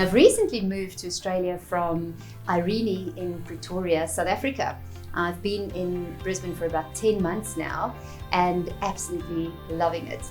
Now, I've recently moved to Australia from Irene in Pretoria, South Africa. I've been in Brisbane for about 10 months now and absolutely loving it.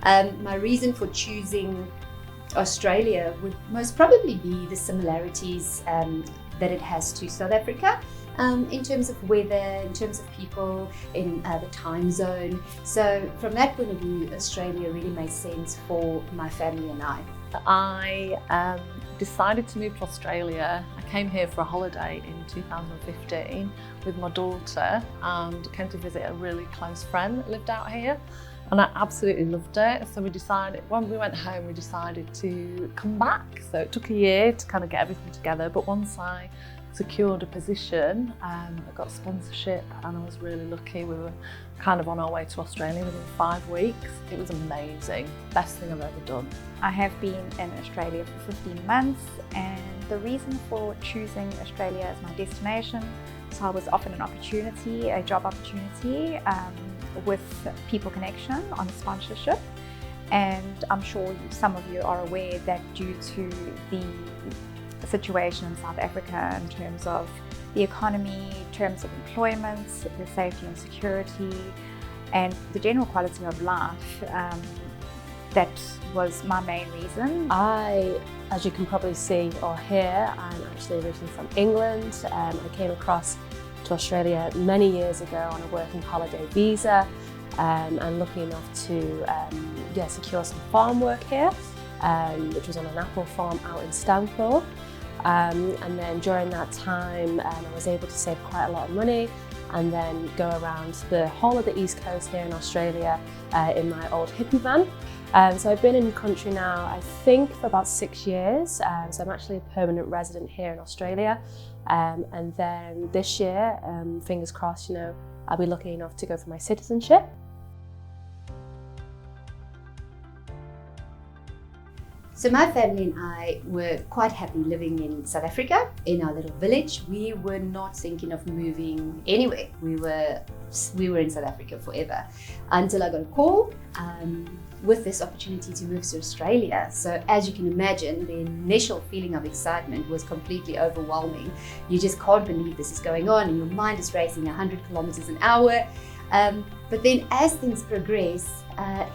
My reason for choosing Australia would most probably be the similarities that it has to South Africa. In terms of weather, in terms of people, in the time zone. So from that point of view, Australia really made sense for my family and I. I decided to move to Australia. I came here for a holiday in 2015 with my daughter and came to visit a really close friend that lived out here. And I absolutely loved it. So we decided, when we went home, we decided to come back. So it took a year to kind of get everything together. But once I secured a position, I got sponsorship and I was really lucky. We were kind of on our way to Australia within 5 weeks. It was amazing, best thing I've ever done. I have been in Australia for 15 months and the reason for choosing Australia as my destination, so I was offered an opportunity, a job opportunity with People Connection on sponsorship, and I'm sure some of you are aware that due to the situation in South Africa in terms of the economy, in terms of employment, the safety and security, and the general quality of life, that was my main reason. As you can probably see or hear, I'm actually originally from England. I came across to Australia many years ago on a working holiday visa, and lucky enough to secure some farm work here, which was on an apple farm out in Stanthorpe. And then during that time, I was able to save quite a lot of money and then go around the whole of the East Coast here in Australia in my old hippie van. So I've been in the country now, I think, for about 6 years. So I'm actually a permanent resident here in Australia. And then this year, fingers crossed, I'll be lucky enough to go for my citizenship. So my family and I were quite happy living in South Africa, in our little village. We were not thinking of moving anywhere. We were in South Africa forever until I got a call with this opportunity to move to Australia. So as you can imagine, the initial feeling of excitement was completely overwhelming. You just can't believe this is going on and your mind is racing 100 kilometers an hour. But then as things progress,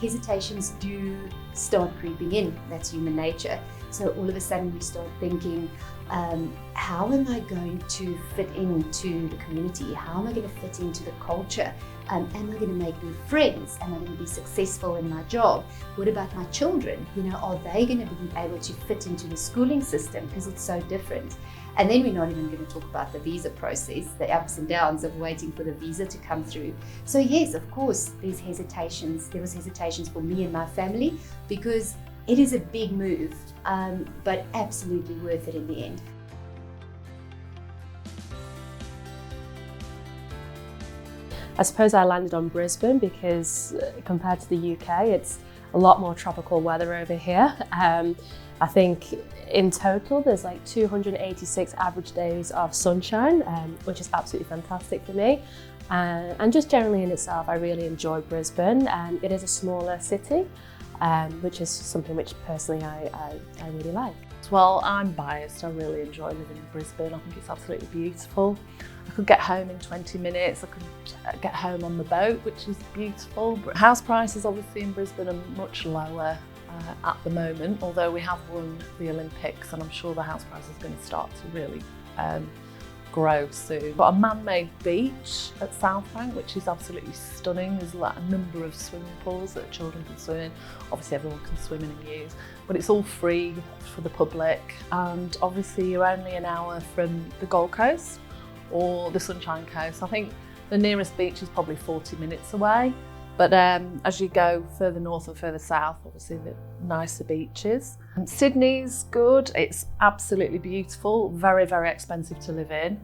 hesitations do start creeping in. That's human nature. So all of a sudden we start thinking, how am I going to fit into the community? How am I going to fit into the culture? Am I going to make new friends? Am I going to be successful in my job? What about my children? Are they going to be able to fit into the schooling system? Because it's so different. And then we're not even going to talk about the visa process, the ups and downs of waiting for the visa to come through. So yes, of course, there's hesitations. There was hesitations for me and my family because it is a big move, but absolutely worth it in the end. I suppose I landed on Brisbane because compared to the UK, it's a lot more tropical weather over here. I think in total there's like 286 average days of sunshine, which is absolutely fantastic for me. And just generally in itself, I really enjoy Brisbane. It is a smaller city, which is something which personally I really like. Well, I'm biased. I really enjoy living in Brisbane. I think it's absolutely beautiful. I could get home in 20 minutes. I could get home on the boat, which is beautiful. But house prices obviously in Brisbane are much lower at the moment, although we have won the Olympics and I'm sure the house price is going to start to really grow soon. We've got a man-made beach at South Bank, which is absolutely stunning. There's like a number of swimming pools that children can swim in. Obviously everyone can swim in and use, but it's all free for the public. And obviously you're only an hour from the Gold Coast or the Sunshine Coast. I think the nearest beach is probably 40 minutes away. But as you go further north and further south, obviously the nicer beaches. Sydney's good, it's absolutely beautiful, very, very expensive to live in.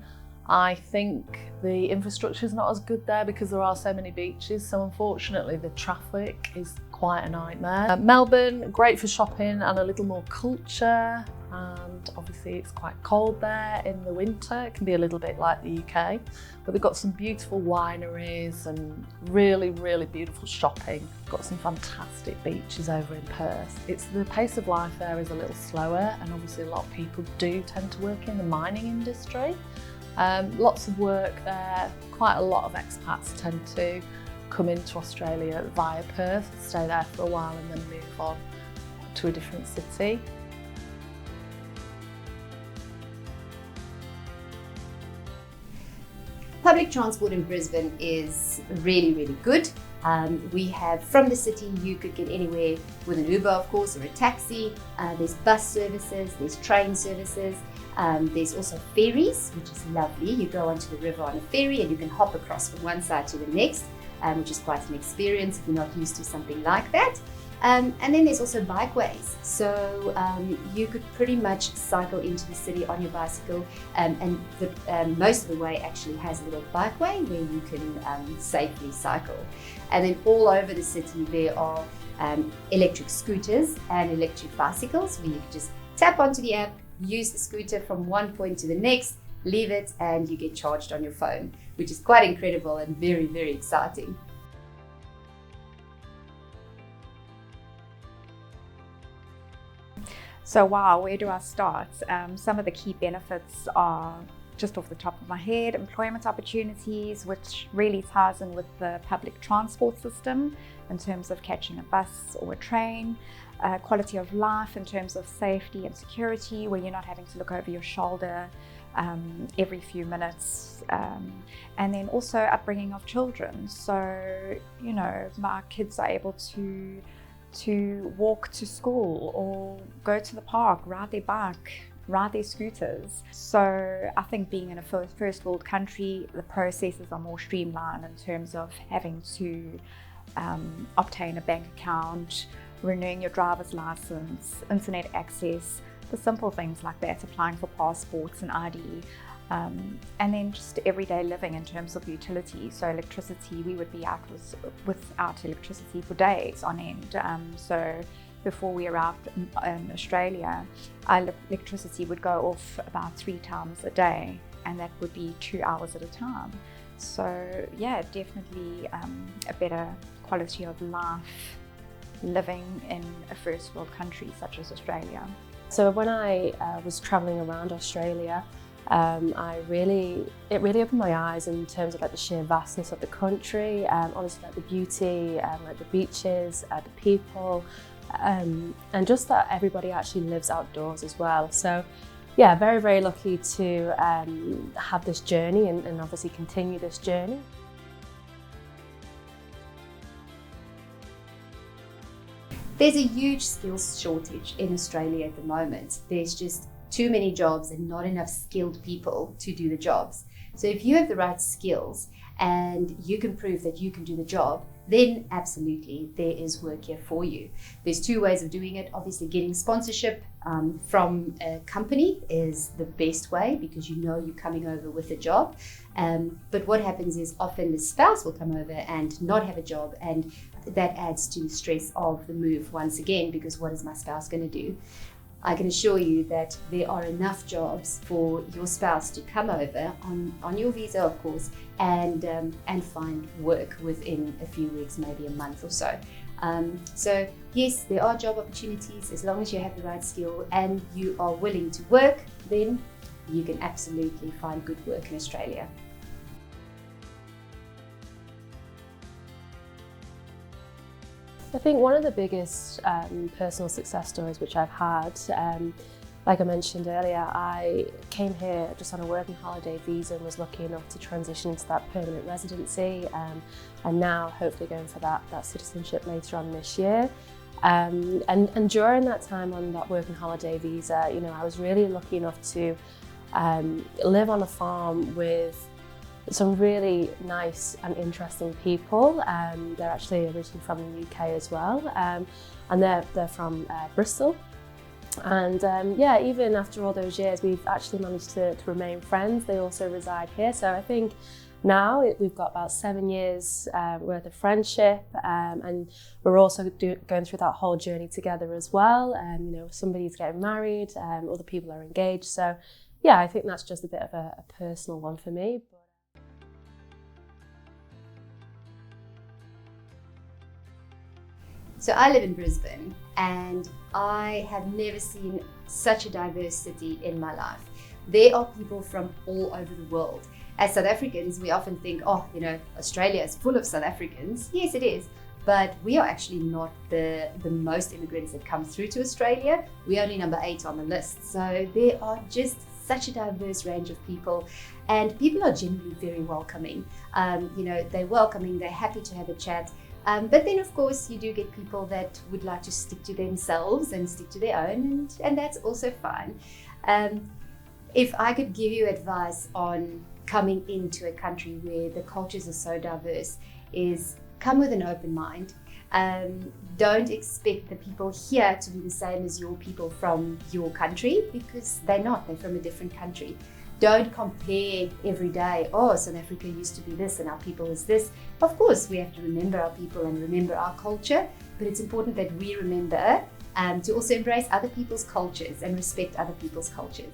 I think the infrastructure is not as good there because there are so many beaches, so unfortunately the traffic is quite a nightmare. Melbourne, great for shopping and a little more culture, and obviously it's quite cold there in the winter. It can be a little bit like the UK, but we've got some beautiful wineries and really, really beautiful shopping. We've got some fantastic beaches over in Perth. The pace of life there is a little slower, and obviously a lot of people do tend to work in the mining industry. Lots of work there. Quite a lot of expats tend to come into Australia via Perth, stay there for a while and then move on to a different city. Public transport in Brisbane is really, really good. We have, from the city, you could get anywhere with an Uber, of course, or a taxi. There's bus services, there's train services. There's also ferries, which is lovely. You go onto the river on a ferry and you can hop across from one side to the next, which is quite an experience if you're not used to something like that. And then there's also bikeways. So you could pretty much cycle into the city on your bicycle, and most of the way actually has a little bikeway where you can safely cycle. And then all over the city there are electric scooters and electric bicycles where you can just tap onto the app, use the scooter from one point to the next, leave it, and you get charged on your phone, which is quite incredible and very, very exciting. So wow, where do I start? Some of the key benefits are, just off the top of my head, employment opportunities, which really ties in with the public transport system in terms of catching a bus or a train. Quality of life in terms of safety and security, where you're not having to look over your shoulder every few minutes, and then also upbringing of children. So, you know, my kids are able to walk to school or go to the park, ride their bike, ride their scooters. So I think being in a first world country, the processes are more streamlined in terms of having to obtain a bank account, renewing your driver's license, internet access, the simple things like that, applying for passports and ID, and then just everyday living in terms of utility. So electricity, we would be out without electricity for days on end. So before we arrived in Australia, our electricity would go off about 3 times a day, and that would be 2 hours at a time. So yeah, definitely a better quality of life living in a first world country such as Australia. So when I was travelling around Australia, it really opened my eyes in terms of like the sheer vastness of the country, honestly, like the beauty, like the beaches, the people, and just that everybody actually lives outdoors as well. So yeah, very, very lucky to have this journey and obviously continue this journey. There's a huge skills shortage in Australia at the moment. There's just too many jobs and not enough skilled people to do the jobs. So if you have the right skills and you can prove that you can do the job, then absolutely there is work here for you. There's 2 ways of doing it. Obviously, getting sponsorship from a company is the best way, because you know you're coming over with a job. But what happens is often the spouse will come over and not have a job, and that adds to the stress of the move once again, because what is my spouse going to do? I can assure you that there are enough jobs for your spouse to come over on your visa, of course, and find work within a few weeks, maybe a month or so. So yes, there are job opportunities. As long as you have the right skill and you are willing to work, then you can absolutely find good work in Australia. I think one of the biggest personal success stories which I've had, like I mentioned earlier, I came here just on a working holiday visa and was lucky enough to transition into that permanent residency, and now hopefully going for that citizenship later on this year. And during that time on that working holiday visa, you know, I was really lucky enough to live on a farm with some really nice and interesting people. They're actually originally from the UK as well, and they're from Bristol. And yeah, even after all those years, we've actually managed to remain friends. They also reside here, so I think now. We've got about 7 years worth of friendship, and we're also going through that whole journey together as well. You know, somebody's getting married, other people are engaged. So yeah, I think that's just a bit of a personal one for me. So I live in Brisbane and I have never seen such a diverse city in my life. There are people from all over the world. As South Africans, we often think, oh, you know, Australia is full of South Africans. Yes, it is. But we are actually not the most immigrants that come through to Australia. We're only number 8 on the list. So there are just such a diverse range of people, and people are generally very welcoming. You know, they're welcoming, they're happy to have a chat. But then, of course, you do get people that would like to stick to themselves and stick to their own, and that's also fine. If I could give you advice on coming into a country where the cultures are so diverse, is come with an open mind. Don't expect the people here to be the same as your people from your country, because they're not, they're from a different country. Don't compare every day, oh, South Africa used to be this and our people is this. Of course, we have to remember our people and remember our culture, but it's important that we remember to also embrace other people's cultures and respect other people's cultures.